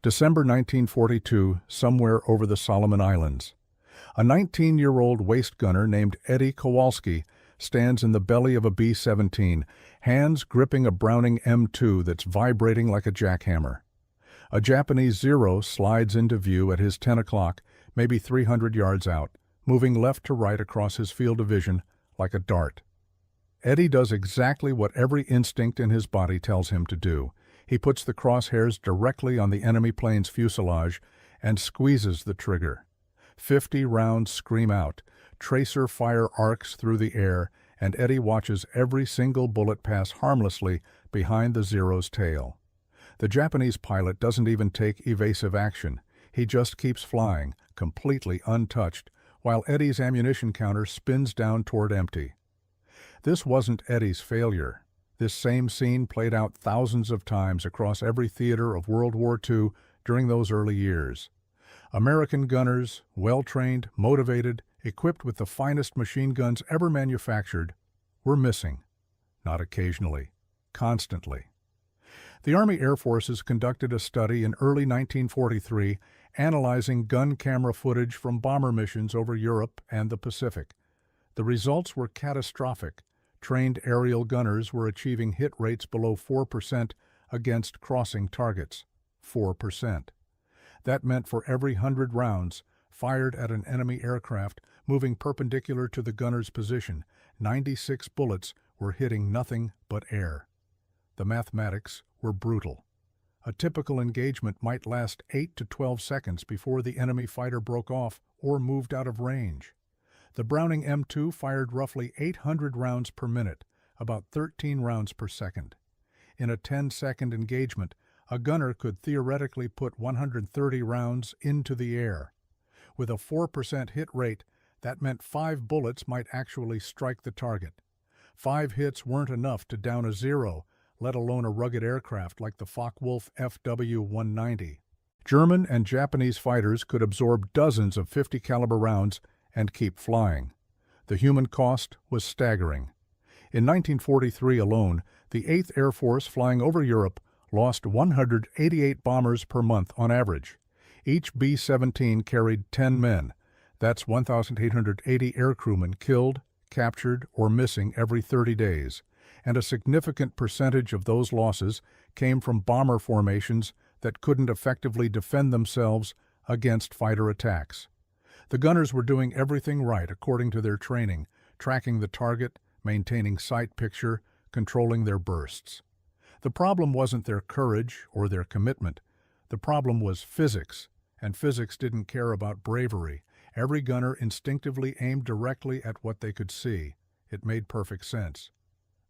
December 1942, somewhere over the Solomon Islands. A 19-year-old waist gunner named Eddie Kowalski stands in the belly of a B-17, hands gripping a Browning M2 that's vibrating like a jackhammer. A Japanese Zero slides into view at his 10 o'clock, maybe 300 yards out, moving left to right across his field of vision like a dart. Eddie does exactly what every instinct in his body tells him to do. He puts the crosshairs directly on the enemy plane's fuselage and squeezes the trigger. 50 rounds scream out, tracer fire arcs through the air, and Eddie watches every single bullet pass harmlessly behind the Zero's tail. The Japanese pilot doesn't even take evasive action. He just keeps flying, completely untouched, while Eddie's ammunition counter spins down toward empty. This wasn't Eddie's failure. This same scene played out thousands of times across every theater of World War II during those early years. American gunners, well-trained, motivated, equipped with the finest machine guns ever manufactured, were missing. Not occasionally, constantly. The Army Air Forces conducted a study in early 1943 analyzing gun camera footage from bomber missions over Europe and the Pacific. The results were catastrophic. Trained aerial gunners were achieving hit rates below 4% against crossing targets. 4%. That meant for every 100 rounds fired at an enemy aircraft moving perpendicular to the gunner's position, 96 bullets were hitting nothing but air. The mathematics were brutal. A typical engagement might last 8 to 12 seconds before the enemy fighter broke off or moved out of range. The Browning M2 fired roughly 800 rounds per minute, about 13 rounds per second. In a 10-second engagement, a gunner could theoretically put 130 rounds into the air. With a 4% hit rate, that meant 5 bullets might actually strike the target. 5 hits weren't enough to down a Zero, let alone a rugged aircraft like the Focke-Wulf FW-190. German and Japanese fighters could absorb dozens of 50 caliber rounds and keep flying. The human cost was staggering. In 1943 alone, the 8th Air Force flying over Europe lost 188 bombers per month on average. Each B-17 carried 10 men. That's 1,880 aircrewmen killed, captured, or missing every 30 days. And a significant percentage of those losses came from bomber formations that couldn't effectively defend themselves against fighter attacks. The gunners were doing everything right according to their training, tracking the target, maintaining sight picture, controlling their bursts. The problem wasn't their courage or their commitment. The problem was physics, and physics didn't care about bravery. Every gunner instinctively aimed directly at what they could see. It made perfect sense.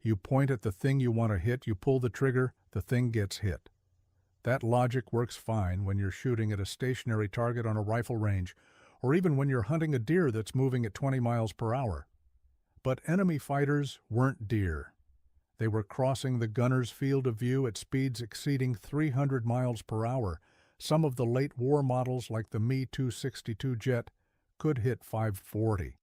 You point at the thing you want to hit, you pull the trigger, the thing gets hit. That logic works fine when you're shooting at a stationary target on a rifle range, or even when you're hunting a deer that's moving at 20 miles per hour. But enemy fighters weren't deer. They were crossing the gunner's field of view at speeds exceeding 300 miles per hour. Some of the late war models, like the Me-262 jet, could hit 540.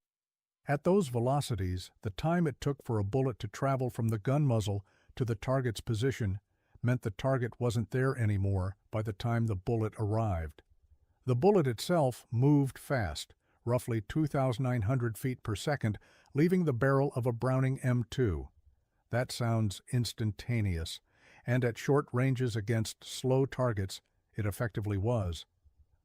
At those velocities, the time it took for a bullet to travel from the gun muzzle to the target's position meant the target wasn't there anymore by the time the bullet arrived. The bullet itself moved fast, roughly 2,900 feet per second, leaving the barrel of a Browning M2. That sounds instantaneous, and at short ranges against slow targets, it effectively was.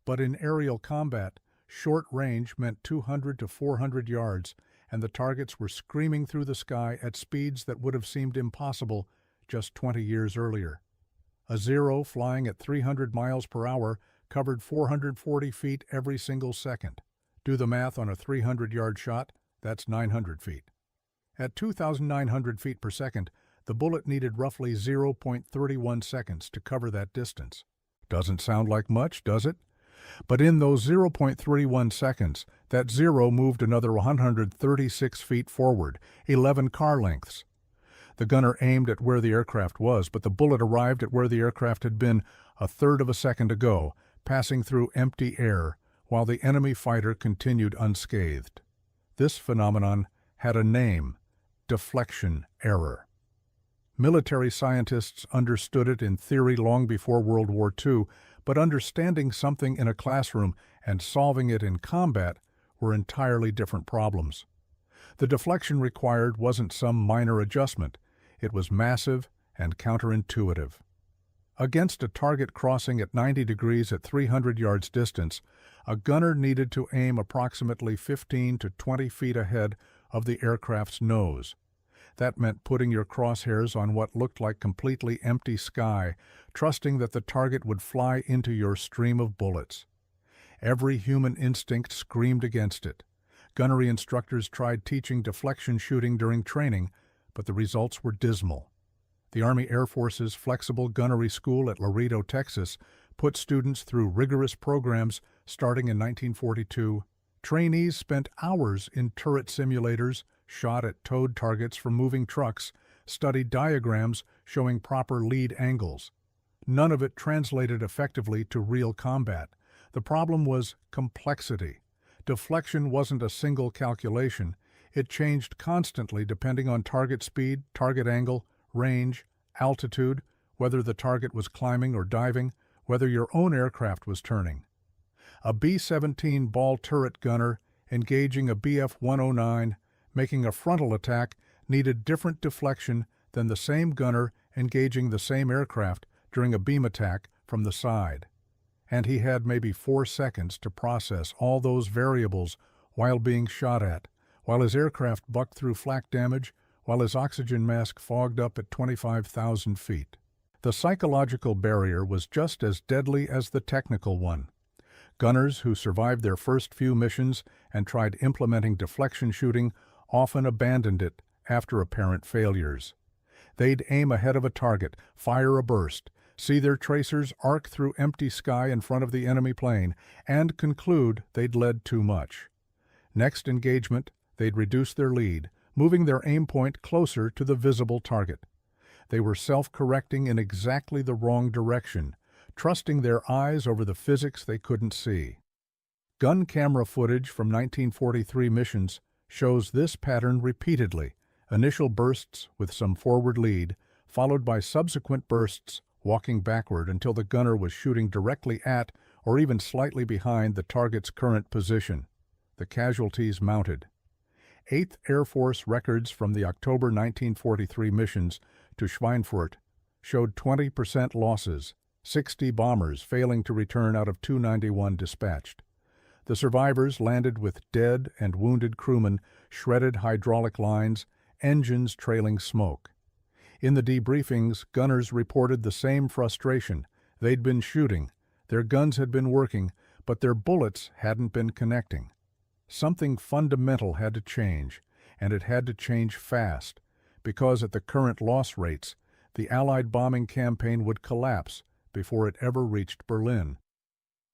But in aerial combat, short range meant 200 to 400 yards, and the targets were screaming through the sky at speeds that would have seemed impossible just 20 years earlier. A Zero flying at 300 miles per hour covered 440 feet every single second. Do the math on a 300-yard shot, that's 900 feet. At 2,900 feet per second, the bullet needed roughly 0.31 seconds to cover that distance. Doesn't sound like much, does it? But in those 0.31 seconds, that Zero moved another 136 feet forward, 11 car lengths. The gunner aimed at where the aircraft was, but the bullet arrived at where the aircraft had been a third of a second ago, passing through empty air, while the enemy fighter continued unscathed. This phenomenon had a name: deflection error. Military scientists understood it in theory long before World War II, but understanding something in a classroom and solving it in combat were entirely different problems. The deflection required wasn't some minor adjustment. It was massive and counterintuitive. Against a target crossing at 90 degrees at 300 yards distance, a gunner needed to aim approximately 15 to 20 feet ahead of the aircraft's nose. That meant putting your crosshairs on what looked like completely empty sky, trusting that the target would fly into your stream of bullets. Every human instinct screamed against it. Gunnery instructors tried teaching deflection shooting during training, but the results were dismal. The Army Air Force's Flexible Gunnery School at Laredo, Texas, put students through rigorous programs starting in 1942. Trainees spent hours in turret simulators, shot at towed targets from moving trucks, studied diagrams showing proper lead angles. None of it translated effectively to real combat. The problem was complexity. Deflection wasn't a single calculation. It changed constantly depending on target speed, target angle, range, altitude, whether the target was climbing or diving, whether your own aircraft was turning. A B-17 ball turret gunner engaging a Bf-109 making a frontal attack needed different deflection than the same gunner engaging the same aircraft during a beam attack from the side. And he had maybe 4 seconds to process all those variables while being shot at, while his aircraft bucked through flak damage, while his oxygen mask fogged up at 25,000 feet. The psychological barrier was just as deadly as the technical one. Gunners who survived their first few missions and tried implementing deflection shooting often abandoned it after apparent failures. They'd aim ahead of a target, fire a burst, see their tracers arc through empty sky in front of the enemy plane, and conclude they'd led too much. Next engagement, they'd reduce their lead, moving their aim point closer to the visible target. They were self-correcting in exactly the wrong direction, trusting their eyes over the physics they couldn't see. Gun camera footage from 1943 missions shows this pattern repeatedly: initial bursts with some forward lead, followed by subsequent bursts walking backward until the gunner was shooting directly at or even slightly behind the target's current position. The casualties mounted. 8th Air Force records from the October 1943 missions to Schweinfurt showed 20% losses, 60 bombers failing to return out of 291 dispatched. The survivors landed with dead and wounded crewmen, shredded hydraulic lines, engines trailing smoke. In the debriefings, gunners reported the same frustration. They'd been shooting, their guns had been working, but their bullets hadn't been connecting. Something fundamental had to change, and it had to change fast, because at the current loss rates, the Allied bombing campaign would collapse before it ever reached Berlin.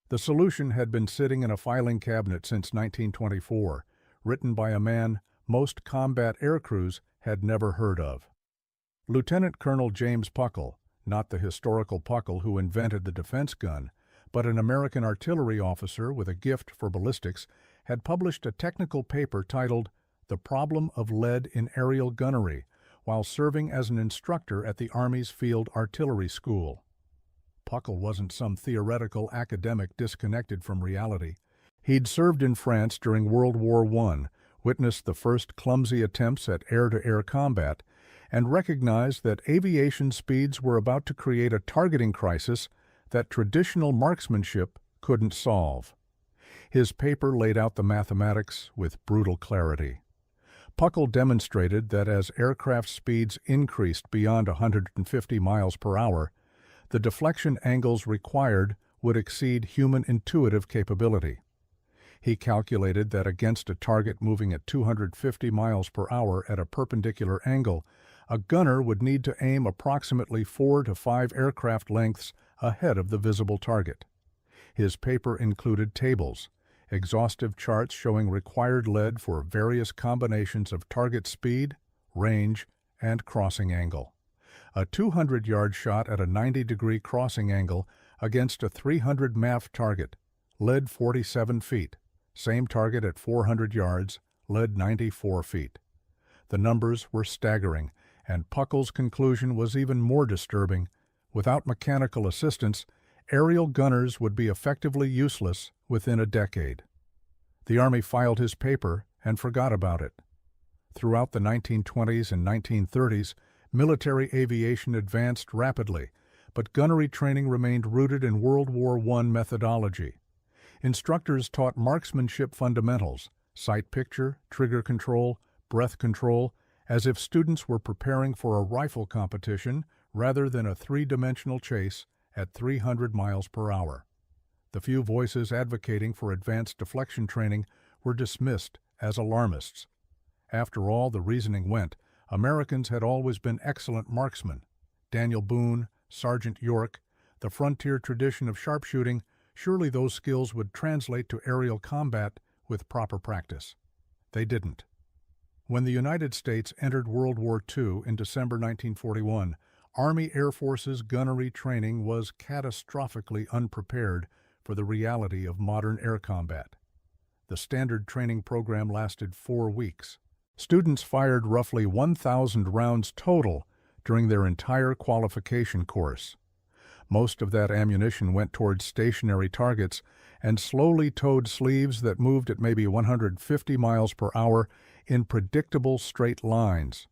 The solution had been sitting in a filing cabinet since 1924, written by a man most combat aircrews had never heard of. Lieutenant Colonel James Puckle, not the historical Puckle who invented the defense gun, but an American artillery officer with a gift for ballistics, had published a technical paper titled "The Problem of Lead in Aerial Gunnery" while serving as an instructor at the Army's Field Artillery School. Puckle wasn't some theoretical academic disconnected from reality. He'd served in France during World War I, witnessed the first clumsy attempts at air-to-air combat, and recognized that aviation speeds were about to create a targeting crisis that traditional marksmanship couldn't solve. His paper laid out the mathematics with brutal clarity. Puckle demonstrated that as aircraft speeds increased beyond 150 miles per hour, the deflection angles required would exceed human intuitive capability. He calculated that against a target moving at 250 miles per hour at a perpendicular angle, a gunner would need to aim approximately 4 to 5 aircraft lengths ahead of the visible target. His paper included tables, exhaustive charts showing required lead for various combinations of target speed, range, and crossing angle. A 200-yard shot at a 90-degree crossing angle against a 300 MAF target led 47 feet. Same target at 400 yards led 94 feet. The numbers were staggering, And Puckle's conclusion was even more disturbing. Without mechanical assistance, aerial gunners would be effectively useless within a decade. The Army filed his paper and forgot about it. Throughout the 1920s and 1930s, military aviation advanced rapidly, but gunnery training remained rooted in World War I methodology. Instructors taught marksmanship fundamentals, sight picture, trigger control, breath control, as if students were preparing for a rifle competition rather than a three-dimensional chase at 300 miles per hour. The few voices advocating for advanced deflection training were dismissed as alarmists. After all, the reasoning went, Americans had always been excellent marksmen. Daniel Boone, Sergeant York, the frontier tradition of sharpshooting, surely those skills would translate to aerial combat with proper practice. They didn't. When the United States entered World War II in December 1941, Army Air Force's gunnery training was catastrophically unprepared for the reality of modern air combat. The standard training program lasted 4 weeks. Students fired roughly 1,000 rounds total during their entire qualification course. Most of that ammunition went towards stationary targets and slowly towed sleeves that moved at maybe 150 miles per hour in predictable straight lines.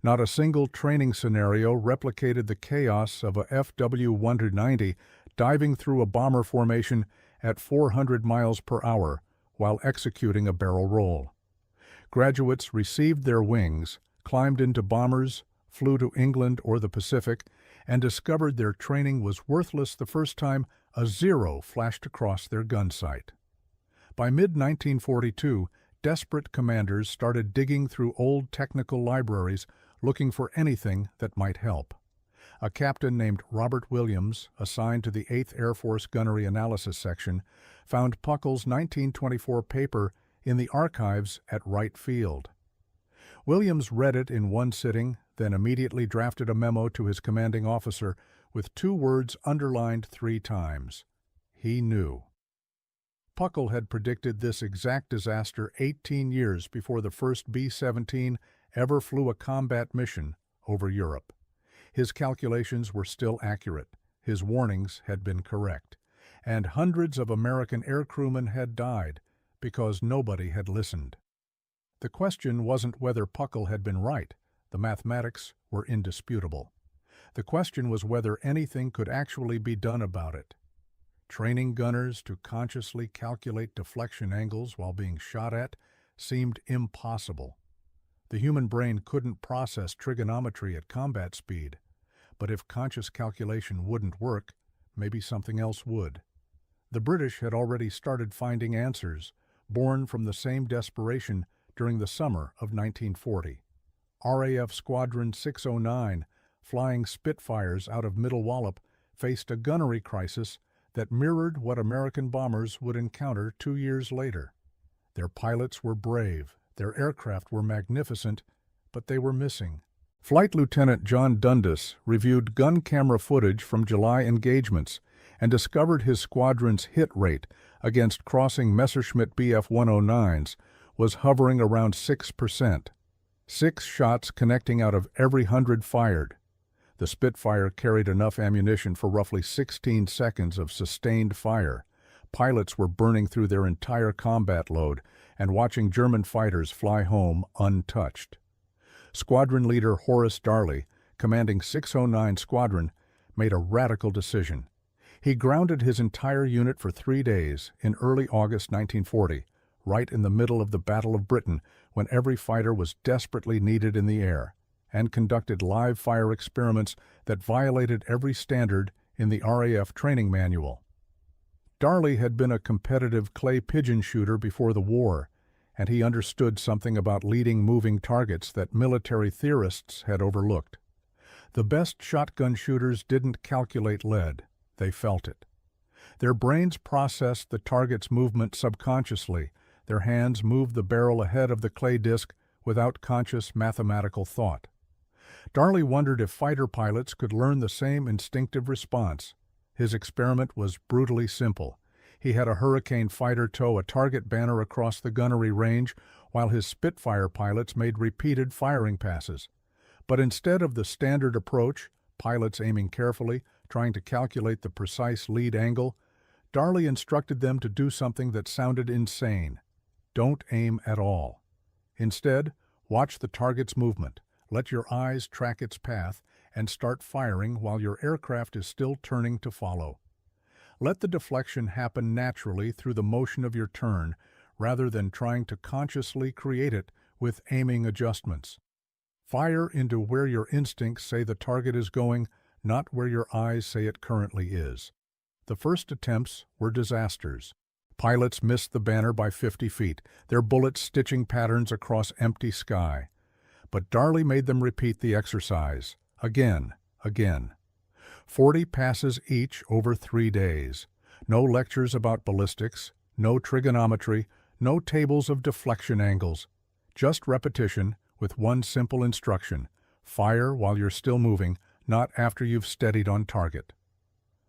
Not a single training scenario replicated the chaos of a FW-190 diving through a bomber formation at 400 miles per hour while executing a barrel roll. Graduates received their wings, climbed into bombers, flew to England or the Pacific, and discovered their training was worthless the first time a zero flashed across their gun sight. By mid-1942, desperate commanders started digging through old technical libraries looking for anything that might help. A captain named Robert Williams, assigned to the 8th Air Force Gunnery Analysis Section, found Puckle's 1924 paper in the archives at Wright Field. Williams read it in one sitting, then immediately drafted a memo to his commanding officer with 2 words underlined 3 times. He knew. Puckle had predicted this exact disaster 18 years before the first B-17 ever flew a combat mission over Europe. His calculations were still accurate, his warnings had been correct, and hundreds of American aircrewmen had died because nobody had listened. The question wasn't whether Puckle had been right. The mathematics were indisputable. The question was whether anything could actually be done about it. Training gunners to consciously calculate deflection angles while being shot at seemed impossible. The human brain couldn't process trigonometry at combat speed, but if conscious calculation wouldn't work, maybe something else would. The British had already started finding answers, born from the same desperation during the summer of 1940. RAF Squadron 609, flying Spitfires out of Middle Wallop, faced a gunnery crisis that mirrored what American bombers would encounter 2 years later. Their pilots were brave, their aircraft were magnificent, but they were missing. Flight Lieutenant John Dundas reviewed gun camera footage from July engagements and discovered his squadron's hit rate against crossing Messerschmitt Bf-109s was hovering around 6%. 6 shots connecting out of every 100 fired. The Spitfire carried enough ammunition for roughly 16 seconds of sustained fire. Pilots were burning through their entire combat load and watching German fighters fly home untouched. Squadron leader Horace Darley, commanding 609 Squadron, made a radical decision. He grounded his entire unit for 3 days in early August 1940, right in the middle of the Battle of Britain when every fighter was desperately needed in the air, and conducted live fire experiments that violated every standard in the RAF training manual. Darley had been a competitive clay pigeon shooter before the war, and he understood something about leading moving targets that military theorists had overlooked. The best shotgun shooters didn't calculate lead, they felt it. Their brains processed the target's movement subconsciously, their hands moved the barrel ahead of the clay disc without conscious mathematical thought. Darley wondered if fighter pilots could learn the same instinctive response. His experiment was brutally simple. He had a Hurricane fighter tow a target banner across the gunnery range while his Spitfire pilots made repeated firing passes. But instead of the standard approach, pilots aiming carefully, trying to calculate the precise lead angle, Darley instructed them to do something that sounded insane. Don't aim at all. Instead, watch the target's movement, let your eyes track its path, and start firing while your aircraft is still turning to follow. Let the deflection happen naturally through the motion of your turn, rather than trying to consciously create it with aiming adjustments. Fire into where your instincts say the target is going, not where your eyes say it currently is. The first attempts were disasters. Pilots missed the banner by 50 feet, their bullets stitching patterns across empty sky. But Darley made them repeat the exercise, again. 40 passes each over 3 days. No lectures about ballistics, no trigonometry, no tables of deflection angles. Just repetition with one simple instruction: fire while you're still moving, not after you've steadied on target.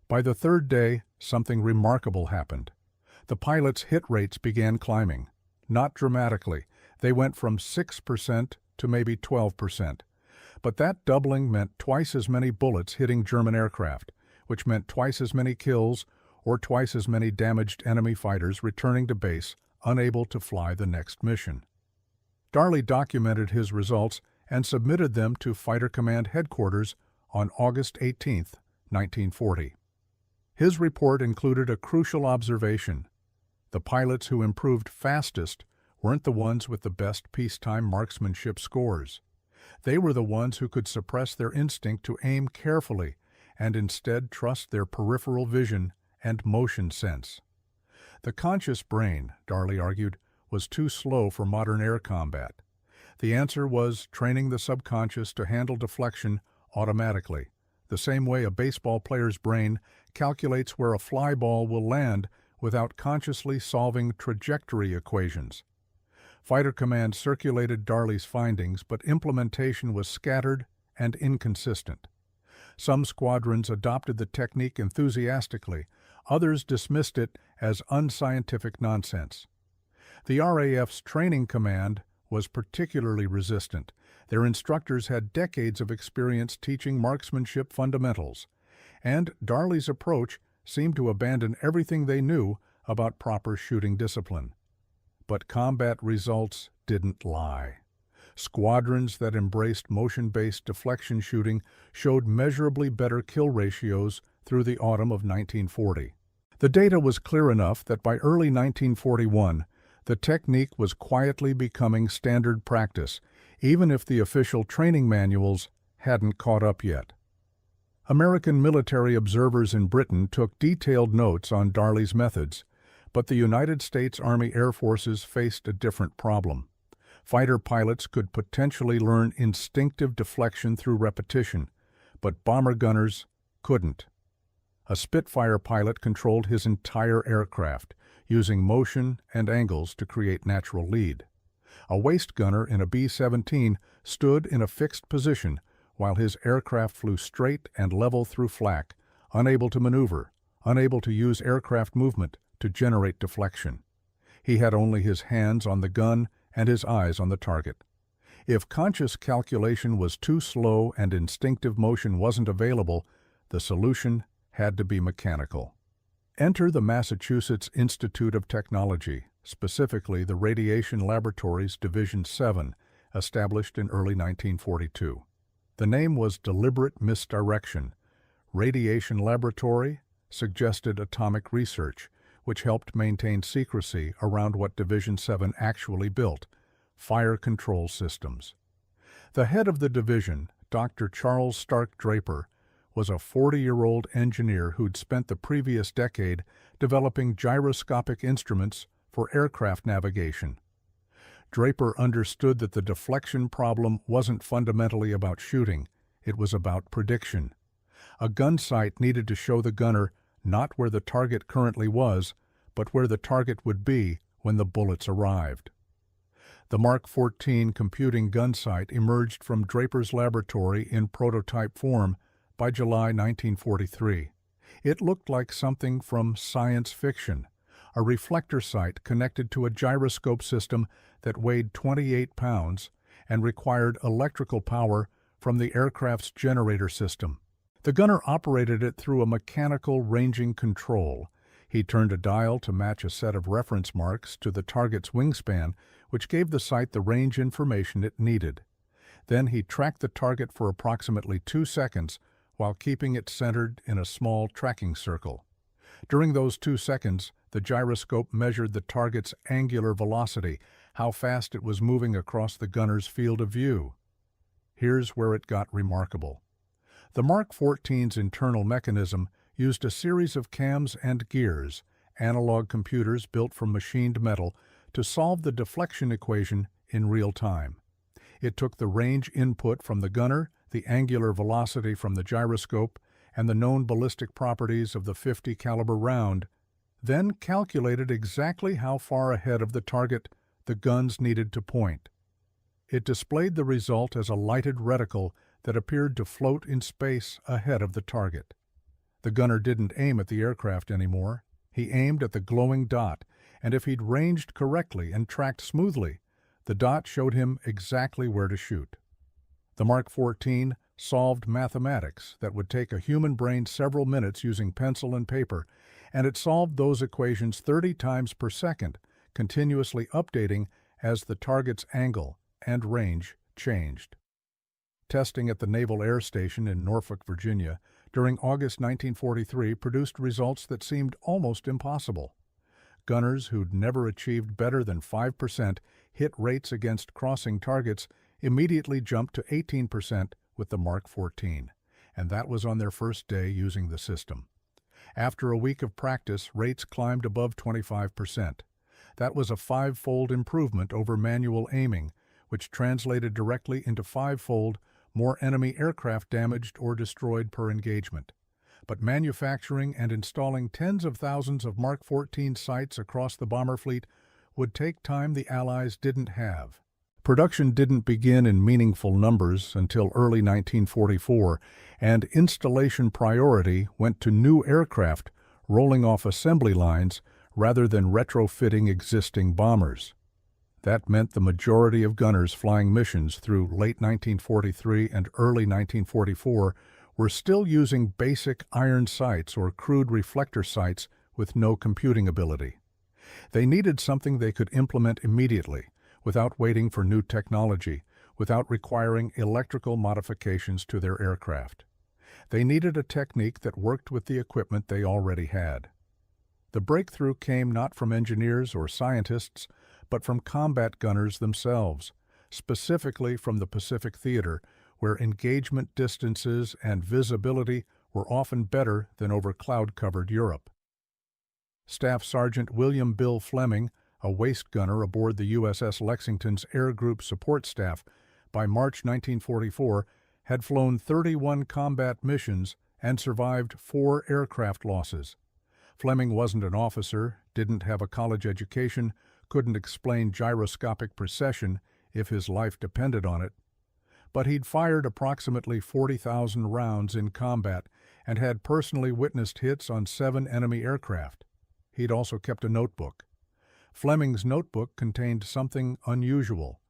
By the third day, something remarkable happened. The pilots' hit rates began climbing. Not dramatically. They went from 6% to maybe 12%. But that doubling meant twice as many bullets hitting German aircraft, which meant twice as many kills or twice as many damaged enemy fighters returning to base, unable to fly the next mission. Darley documented his results and submitted them to Fighter Command Headquarters on August 18, 1940. His report included a crucial observation. The pilots who improved fastest weren't the ones with the best peacetime marksmanship scores. They were the ones who could suppress their instinct to aim carefully and instead trust their peripheral vision and motion sense. The conscious brain, Darley argued, was too slow for modern air combat. The answer was training the subconscious to handle deflection automatically, the same way a baseball player's brain calculates where a fly ball will land without consciously solving trajectory equations. Fighter Command circulated Darley's findings, but implementation was scattered and inconsistent. Some squadrons adopted the technique enthusiastically, others dismissed it as unscientific nonsense. The RAF's training command was particularly resistant. Their instructors had decades of experience teaching marksmanship fundamentals, and Darley's approach seemed to abandon everything they knew about proper shooting discipline. But combat results didn't lie. Squadrons that embraced motion-based deflection shooting showed measurably better kill ratios through the autumn of 1940. The data was clear enough that by early 1941, the technique was quietly becoming standard practice, even if the official training manuals hadn't caught up yet. American military observers in Britain took detailed notes on Darley's methods, but the United States Army Air Forces faced a different problem. Fighter pilots could potentially learn instinctive deflection through repetition, but bomber gunners couldn't. A Spitfire pilot controlled his entire aircraft, using motion and angles to create natural lead. A waist gunner in a B-17 stood in a fixed position while his aircraft flew straight and level through flak, unable to maneuver, unable to use aircraft movement to generate deflection. He had only his hands on the gun and his eyes on the target. If conscious calculation was too slow and instinctive motion wasn't available, the solution had to be mechanical. Enter the Massachusetts Institute of Technology, specifically the Radiation Laboratories Division 7, established in early 1942. The name was deliberate misdirection. Radiation Laboratory suggested atomic research, which helped maintain secrecy around what Division 7 actually built: fire control systems. The head of the division, Dr. Charles Stark Draper, was a 40-year-old engineer who'd spent the previous decade developing gyroscopic instruments for aircraft navigation. Draper understood that the deflection problem wasn't fundamentally about shooting, it was about prediction. A gunsight needed to show the gunner not where the target currently was, but where the target would be when the bullets arrived. The Mark 14 computing gunsight emerged from Draper's laboratory in prototype form by July 1943. It looked like something from science fiction, a reflector sight connected to a gyroscope system that weighed 28 pounds and required electrical power from the aircraft's generator system. The gunner operated it through a mechanical ranging control. He turned a dial to match a set of reference marks to the target's wingspan, which gave the sight the range information it needed. Then he tracked the target for approximately 2 seconds while keeping it centered in a small tracking circle. During those 2 seconds, the gyroscope measured the target's angular velocity, how fast it was moving across the gunner's field of view. Here's where it got remarkable. The Mark 14's internal mechanism used a series of cams and gears, analog computers built from machined metal, to solve the deflection equation in real time. It took the range input from the gunner, the angular velocity from the gyroscope, and the known ballistic properties of the .50 caliber round, then calculated exactly how far ahead of the target the guns needed to point. It displayed the result as a lighted reticle that appeared to float in space ahead of the target. The gunner didn't aim at the aircraft anymore. He aimed at the glowing dot, and if he'd ranged correctly and tracked smoothly, the dot showed him exactly where to shoot. The Mark 14 solved mathematics that would take a human brain several minutes using pencil and paper, and it solved those equations 30 times per second, continuously updating as the target's angle and range changed. Testing at the Naval Air Station in Norfolk, Virginia, during August 1943 produced results that seemed almost impossible. Gunners who'd never achieved better than 5% hit rates against crossing targets immediately jumped to 18% with the Mark 14, and that was on their first day using the system. After a week of practice, rates climbed above 25%. That was a 5-fold improvement over manual aiming, which translated directly into 5-fold more enemy aircraft damaged or destroyed per engagement. But manufacturing and installing tens of thousands of Mark 14 sights across the bomber fleet would take time the Allies didn't have. Production didn't begin in meaningful numbers until early 1944, and installation priority went to new aircraft rolling off assembly lines rather than retrofitting existing bombers. That meant the majority of gunners flying missions through late 1943 and early 1944 were still using basic iron sights or crude reflector sights with no computing ability. They needed something they could implement immediately, without waiting for new technology, without requiring electrical modifications to their aircraft. They needed a technique that worked with the equipment they already had. The breakthrough came not from engineers or scientists, but from combat gunners themselves, specifically from the Pacific Theater, where engagement distances and visibility were often better than over cloud-covered Europe. Staff Sergeant William Bill Fleming, a waist gunner aboard the USS Lexington's Air Group Support Staff, by March 1944 had flown 31 combat missions and survived 4 aircraft losses. Fleming wasn't an officer, didn't have a college education, couldn't explain gyroscopic precession if his life depended on it. But he'd fired approximately 40,000 rounds in combat and had personally witnessed hits on 7 enemy aircraft. He'd also kept a notebook. Fleming's notebook contained something unusual: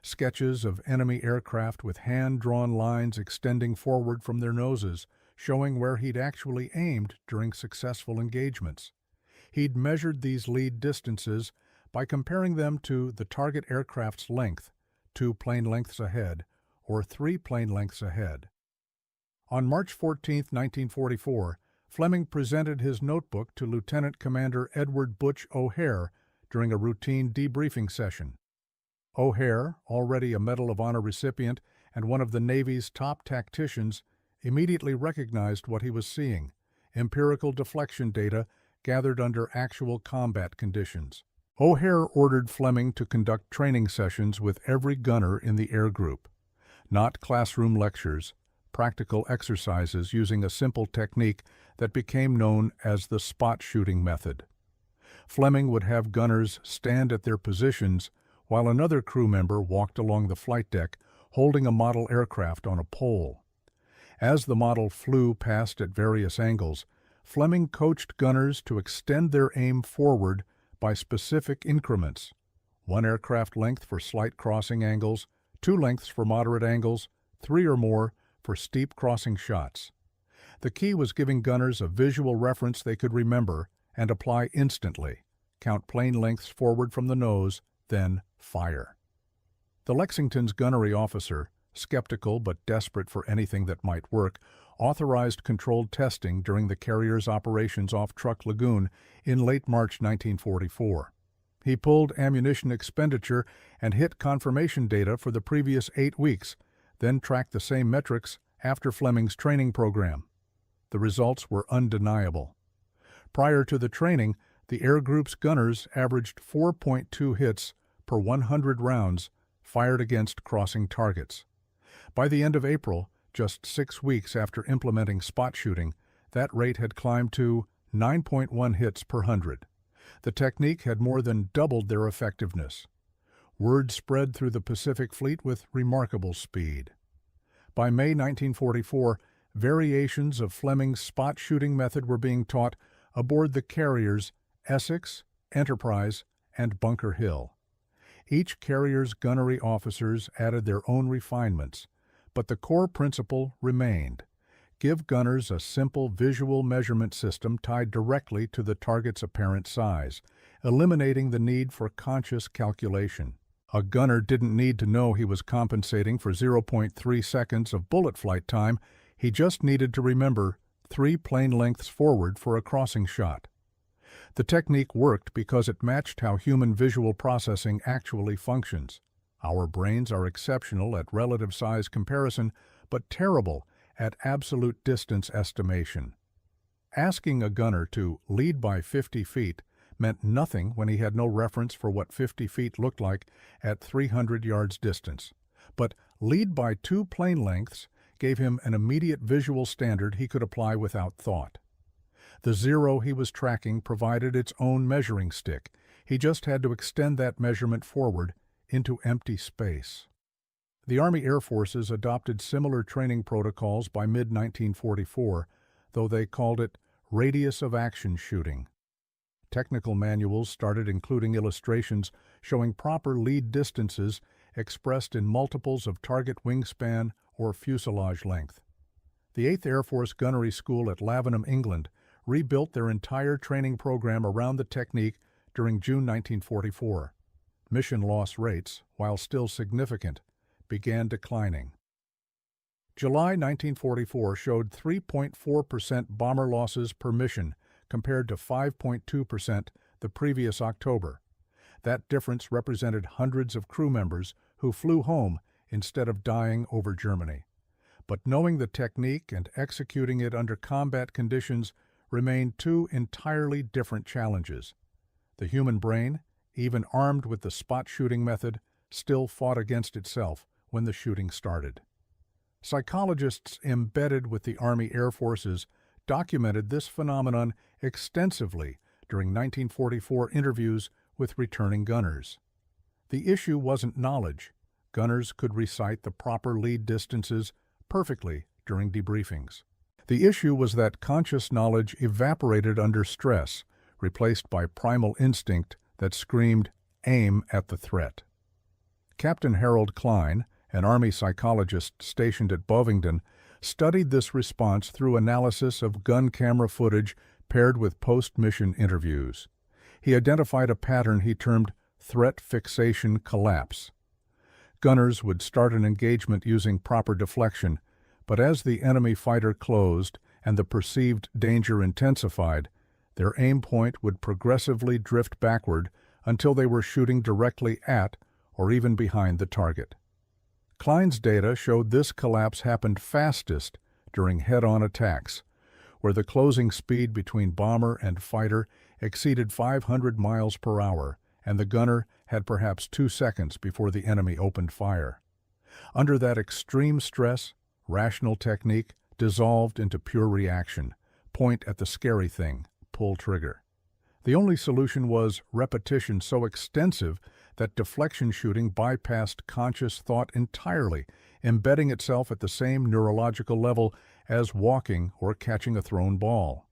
sketches of enemy aircraft with hand-drawn lines extending forward from their noses, showing where he'd actually aimed during successful engagements. He'd measured these lead distances by comparing them to the target aircraft's length, 2 plane lengths ahead, or 3 plane lengths ahead. On March 14, 1944, Fleming presented his notebook to Lieutenant Commander Edward Butch O'Hare during a routine debriefing session. O'Hare, already a Medal of Honor recipient and one of the Navy's top tacticians, immediately recognized what he was seeing: empirical deflection data gathered under actual combat conditions. O'Hare ordered Fleming to conduct training sessions with every gunner in the air group. Not classroom lectures, practical exercises using a simple technique that became known as the spot shooting method. Fleming would have gunners stand at their positions while another crew member walked along the flight deck holding a model aircraft on a pole. As the model flew past at various angles, Fleming coached gunners to extend their aim forward by specific increments: 1 aircraft length for slight crossing angles, 2 lengths for moderate angles, 3 or more for steep crossing shots. The key was giving gunners a visual reference they could remember and apply instantly. Count plane lengths forward from the nose, then fire. The Lexington's gunnery officer, skeptical but desperate for anything that might work, authorized controlled testing during the carrier's operations off Truck Lagoon in late March 1944. He pulled ammunition expenditure and hit confirmation data for the previous 8 weeks, then tracked the same metrics after Fleming's training program. The results were undeniable. Prior to the training, the Air Group's gunners averaged 4.2 hits per 100 rounds fired against crossing targets. By the end of April, just 6 weeks after implementing spot shooting, that rate had climbed to 9.1 hits per 100. The technique had more than doubled their effectiveness. Word spread through the Pacific Fleet with remarkable speed. By May 1944, variations of Fleming's spot shooting method were being taught aboard the carriers Essex, Enterprise, and Bunker Hill. Each carrier's gunnery officers added their own refinements, but the core principle remained. Give gunners a simple visual measurement system tied directly to the target's apparent size, eliminating the need for conscious calculation. A gunner didn't need to know he was compensating for 0.3 seconds of bullet flight time. He just needed to remember 3 plane lengths forward for a crossing shot. The technique worked because it matched how human visual processing actually functions. Our brains are exceptional at relative size comparison, but terrible at absolute distance estimation. Asking a gunner to lead by 50 feet meant nothing when he had no reference for what 50 feet looked like at 300 yards distance. But lead by 2 plane lengths gave him an immediate visual standard he could apply without thought. The zero he was tracking provided its own measuring stick. He just had to extend that measurement forward into empty space. The Army Air Forces adopted similar training protocols by mid-1944, though they called it radius of action shooting. Technical manuals started including illustrations showing proper lead distances expressed in multiples of target wingspan or fuselage length. The 8th Air Force Gunnery School at Lavenham, England, rebuilt their entire training program around the technique during June 1944. Mission loss rates, while still significant, began declining. July 1944 showed 3.4% bomber losses per mission compared to 5.2% the previous October. That difference represented hundreds of crew members who flew home instead of dying over Germany. But knowing the technique and executing it under combat conditions remained 2 entirely different challenges. The human brain, even armed with the spot shooting method, still fought against itself when the shooting started. Psychologists embedded with the Army Air Forces documented this phenomenon extensively during 1944 interviews with returning gunners. The issue wasn't knowledge. Gunners could recite the proper lead distances perfectly during debriefings. The issue was that conscious knowledge evaporated under stress, replaced by primal instinct that screamed, "Aim at the threat." Captain Harold Klein, an Army psychologist stationed at Bovingdon, studied this response through analysis of gun camera footage paired with post-mission interviews. He identified a pattern he termed threat fixation collapse. Gunners would start an engagement using proper deflection, but as the enemy fighter closed and the perceived danger intensified, their aim point would progressively drift backward until they were shooting directly at or even behind the target. Klein's data showed this collapse happened fastest during head-on attacks, where the closing speed between bomber and fighter exceeded 500 miles per hour, and the gunner had perhaps 2 seconds before the enemy opened fire. Under that extreme stress, rational technique dissolved into pure reaction. Point at the scary thing, pull trigger. The only solution was repetition so extensive that deflection shooting bypassed conscious thought entirely, embedding itself at the same neurological level as walking or catching a thrown ball.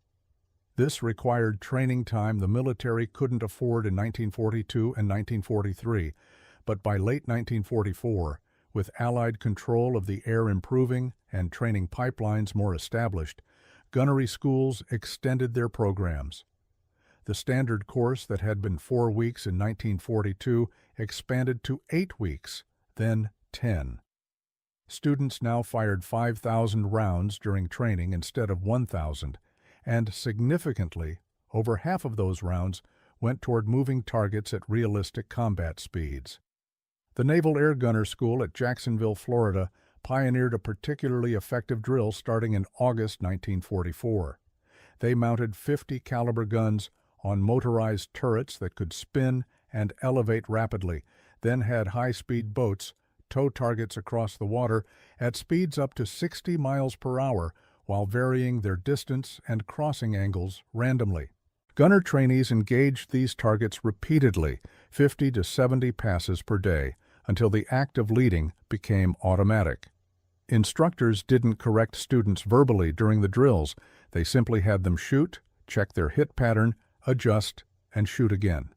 This required training time the military couldn't afford in 1942 and 1943, but by late 1944, With Allied control of the air improving and training pipelines more established, gunnery schools extended their programs. The standard course that had been 4 weeks in 1942 expanded to 8 weeks, then 10. Students now fired 5,000 rounds during training instead of 1,000, and significantly, over half of those rounds went toward moving targets at realistic combat speeds. The Naval Air Gunner School at Jacksonville, Florida, pioneered a particularly effective drill starting in August 1944. They mounted 50 caliber guns on motorized turrets that could spin and elevate rapidly, then had high-speed boats tow targets across the water at speeds up to 60 miles per hour while varying their distance and crossing angles randomly. Gunner trainees engaged these targets repeatedly, 50 to 70 passes per day, until the act of leading became automatic. Instructors didn't correct students verbally during the drills. They simply had them shoot, check their hit pattern, adjust, and shoot again.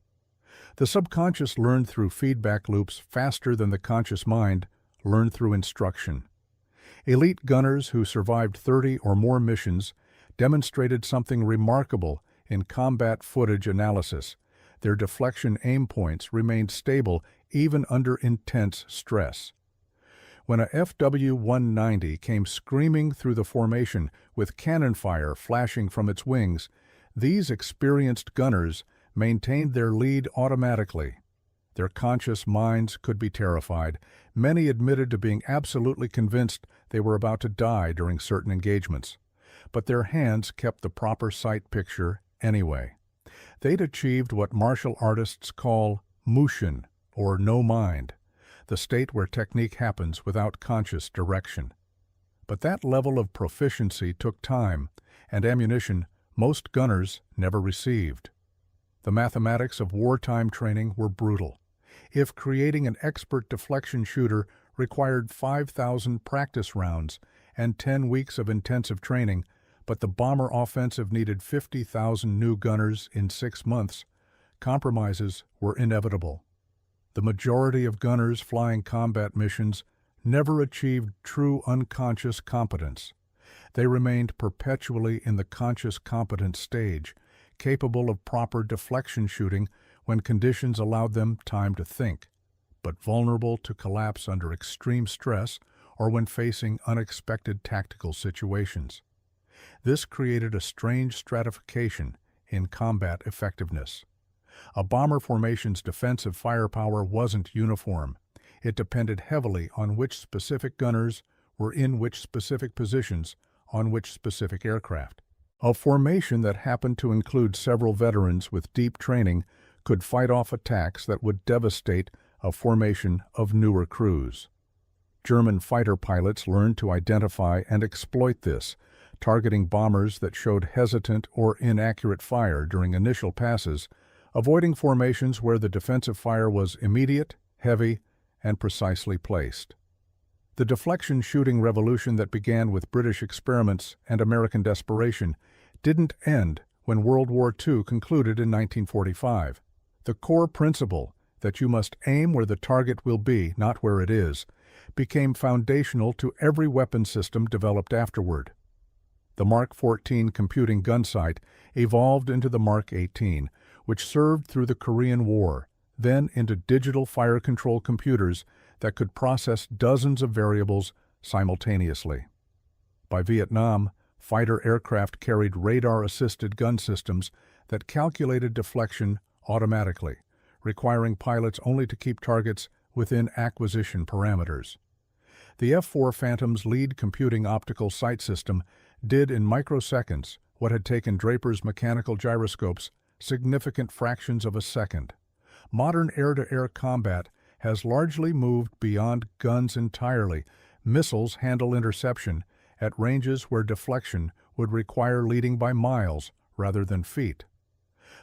The subconscious learned through feedback loops faster than the conscious mind learned through instruction. Elite gunners who survived 30 or more missions demonstrated something remarkable in combat footage analysis. Their deflection aim points remained stable even under intense stress. When a FW-190 came screaming through the formation with cannon fire flashing from its wings, these experienced gunners maintained their lead automatically. Their conscious minds could be terrified. Many admitted to being absolutely convinced they were about to die during certain engagements. But their hands kept the proper sight picture anyway. They'd achieved what martial artists call mushin, or no mind, the state where technique happens without conscious direction. But that level of proficiency took time and ammunition most gunners never received. The mathematics of wartime training were brutal. If creating an expert deflection shooter required 5,000 practice rounds and 10 weeks of intensive training, but the bomber offensive needed 50,000 new gunners in 6 months, compromises were inevitable. The majority of gunners flying combat missions never achieved true unconscious competence. They remained perpetually in the conscious competence stage, capable of proper deflection shooting when conditions allowed them time to think, but vulnerable to collapse under extreme stress or when facing unexpected tactical situations. This created a strange stratification in combat effectiveness. A bomber formation's defensive firepower wasn't uniform. It depended heavily on which specific gunners were in which specific positions on which specific aircraft. A formation that happened to include several veterans with deep training could fight off attacks that would devastate a formation of newer crews. German fighter pilots learned to identify and exploit this, targeting bombers that showed hesitant or inaccurate fire during initial passes, avoiding formations where the defensive fire was immediate, heavy, and precisely placed. The deflection shooting revolution that began with British experiments and American desperation didn't end when World War II concluded in 1945. The core principle that you must aim where the target will be, not where it is, became foundational to every weapon system developed afterward. The Mark 14 computing gunsight evolved into the Mark 18, which served through the Korean War, then into digital fire control computers that could process dozens of variables simultaneously. By Vietnam, fighter aircraft carried radar-assisted gun systems that calculated deflection automatically, requiring pilots only to keep targets within acquisition parameters. The F-4 Phantom's lead computing optical sight system did in microseconds what had taken Draper's mechanical gyroscopes significant fractions of a second. Modern air-to-air combat has largely moved beyond guns entirely. Missiles handle interception at ranges where deflection would require leading by miles rather than feet.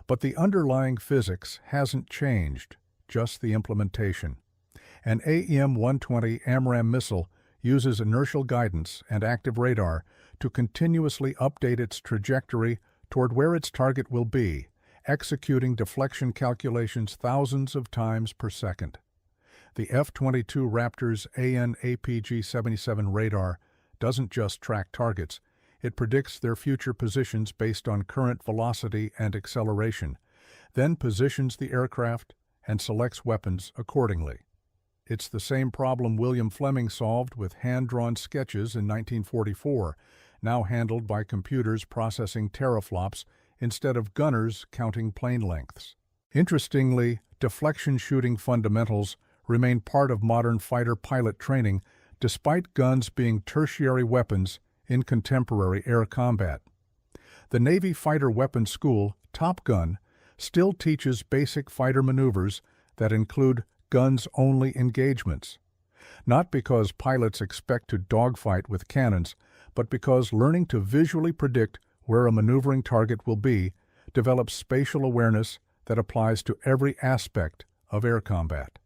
But the underlying physics hasn't changed, just the implementation. An AEM-120 AMRAAM missile uses inertial guidance and active radar to continuously update its trajectory toward where its target will be, executing deflection calculations thousands of times per second. The F-22 Raptor's AN/APG-77 radar doesn't just track targets, it predicts their future positions based on current velocity and acceleration, then positions the aircraft and selects weapons accordingly. It's the same problem William Fleming solved with hand-drawn sketches in 1944, now handled by computers processing teraflops instead of gunners counting plane lengths. Interestingly, deflection shooting fundamentals remain part of modern fighter pilot training despite guns being tertiary weapons in contemporary air combat. The Navy Fighter Weapons School, Top Gun, still teaches basic fighter maneuvers that include guns-only engagements, not because pilots expect to dogfight with cannons, but because learning to visually predict where a maneuvering target will be develops spatial awareness that applies to every aspect of air combat.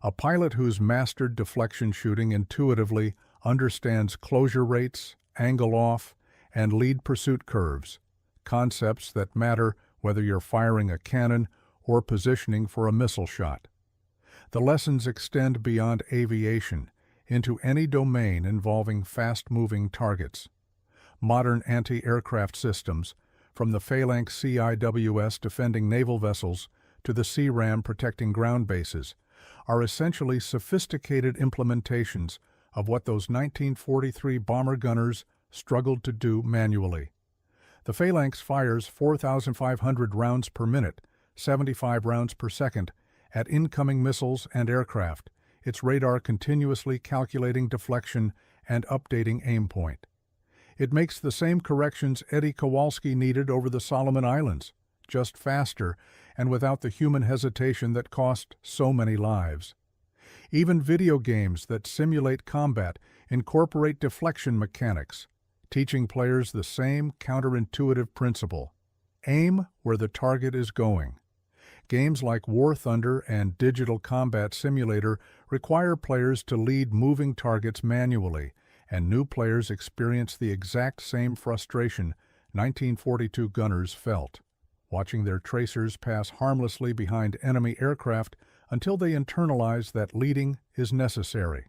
A pilot who's mastered deflection shooting intuitively understands closure rates, angle off, and lead pursuit curves, concepts that matter whether you're firing a cannon or positioning for a missile shot. The lessons extend beyond aviation into any domain involving fast-moving targets. Modern anti-aircraft systems, from the Phalanx CIWS defending naval vessels to the CRAM protecting ground bases, are essentially sophisticated implementations of what those 1943 bomber gunners struggled to do manually. The Phalanx fires 4,500 rounds per minute, 75 rounds per second, at incoming missiles and aircraft, its radar continuously calculating deflection and updating aim point. It makes the same corrections Eddie Kowalski needed over the Solomon Islands, just faster and without the human hesitation that cost so many lives. Even video games that simulate combat incorporate deflection mechanics, teaching players the same counterintuitive principle: aim where the target is going. Games like War Thunder and Digital Combat Simulator require players to lead moving targets manually, and new players experience the exact same frustration 1942 gunners felt, watching their tracers pass harmlessly behind enemy aircraft until they internalize that leading is necessary.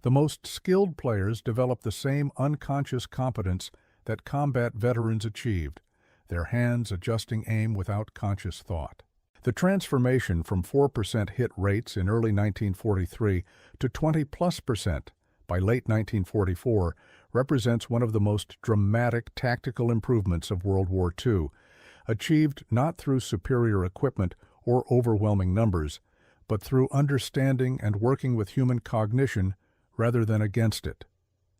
The most skilled players develop the same unconscious competence that combat veterans achieved, their hands adjusting aim without conscious thought. The transformation from 4% hit rates in early 1943 to 20+% by late 1944 represents one of the most dramatic tactical improvements of World War II, achieved not through superior equipment or overwhelming numbers, but through understanding and working with human cognition rather than against it.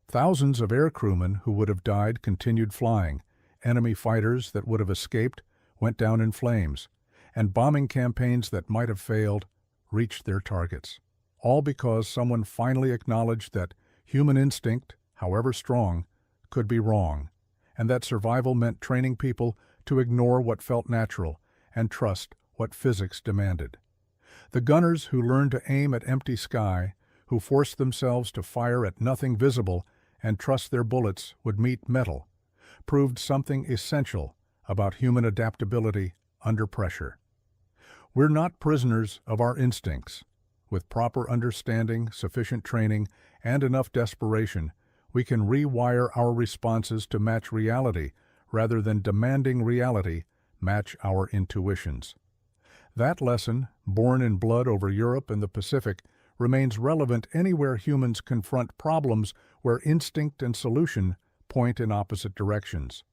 Thousands of aircrewmen who would have died continued flying, enemy fighters that would have escaped went down in flames, and bombing campaigns that might have failed reached their targets, all because someone finally acknowledged that human instinct, however strong, could be wrong, and that survival meant training people to ignore what felt natural and trust what physics demanded. The gunners who learned to aim at empty sky, who forced themselves to fire at nothing visible and trust their bullets would meet metal, proved something essential about human adaptability under pressure. We're not prisoners of our instincts. With proper understanding, sufficient training, and enough desperation, we can rewire our responses to match reality rather than demanding reality match our intuitions. That lesson, born in blood over Europe and the Pacific, remains relevant anywhere humans confront problems where instinct and solution point in opposite directions.